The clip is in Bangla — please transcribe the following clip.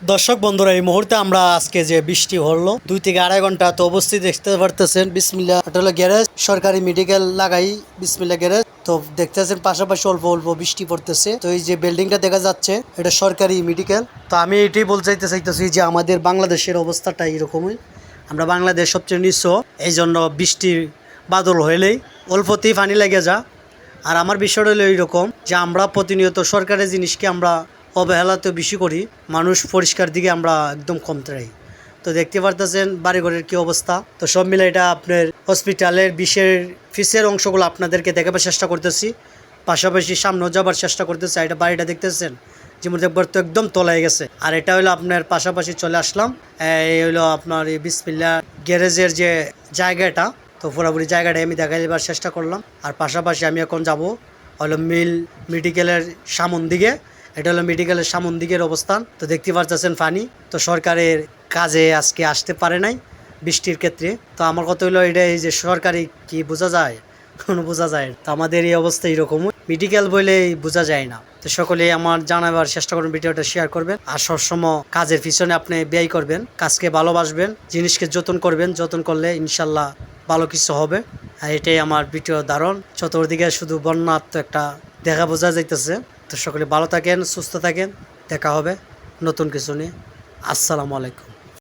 দর্শক বন্ধুরা, এই মুহূর্তে আমরা আজকে যে বৃষ্টি হলো 2 থেকে আড়াই ঘন্টা, তো অবশ্যই দেখতে পারতেছেন বিসমিল্লাহ, এটা হলো গ্যারেজ, সরকারি মেডিকেল লাগাই বিসমিল্লাহ গ্যারেজ। তো দেখতেছেন পাশাপাশি অল্প অল্প বৃষ্টি পড়তেছে। তো এই যে বিল্ডিংটা দেখা যাচ্ছে এটা সরকারি মেডিকেল। তো আমি এটাই বলতে চাইতেছি যে আমাদের বাংলাদেশের অবস্থাটা এরকমই। আমরা বাংলাদেশ সবচেয়ে নিচু, এই জন্য বৃষ্টি বাদল হইলেই অল্পতেই পানি লেগে যা। আর আমার বিষয়টা হলো এইরকম যে আমরা প্রতিনিয়ত সরকারের জিনিসকে আমরা অবহেলাতে বেশি করি, মানুষ পরিষ্কার দিকে আমরা একদম কমতে রাখি। তো দেখতে পারতেছেন বাড়িঘরের কী অবস্থা। তো সব মিলে এটা আপনার হসপিটালের ফিসের অংশগুলো আপনাদেরকে দেখাবার চেষ্টা করতেছি, পাশাপাশি সামনেও যাবার চেষ্টা করতেছি। এটা বাড়িটা দেখতেছেন যেমন একবার তো একদম তলায় গেছে। আর এটা হলো আপনার পাশাপাশি চলে আসলাম, এই হলো আপনার এই বিসমিল্লাহ গ্যারেজের যে জায়গাটা। তো পুরোপুরি জায়গাটা আমি দেখাইবার চেষ্টা করলাম। আর পাশাপাশি আমি এখন যাব হলো মেডিকেলের সামন দিকে। এটা হলো মেডিকেলের সামন দিকের অবস্থান। তো দেখতে পাচ্ছেন পানি। তো সরকারের কাজে আজকে আসতে পারে নাই বৃষ্টির ক্ষেত্রে। তো আমার কথা হলো এটাই যে সরকারি কি বোঝা যায়, কোনো বোঝা যায়। তো আমাদের এই অবস্থা এরকম, মেডিকেল বলেই বোঝা যায় না। তো সকলে আমার জানাবার চেষ্টা করবেন, ভিডিওটা শেয়ার করবেন। আর সবসময় কাজের পিছনে আপনি ব্যয় করবেন, কাজকে ভালোবাসবেন, জিনিসকে যত্ন করবেন। যত্ন করলে ইনশাল্লাহ ভালো কিছু হবে। আর এটাই আমার ভিডিও ধারণ। চতুর্দিকে শুধু বন্যার তো একটা দেখা বোঝা যাইতেছে। তো সকলে ভালো থাকেন, সুস্থ থাকেন, দেখা হবে নতুন কিছু নিয়ে। আসসালামু আলাইকুম।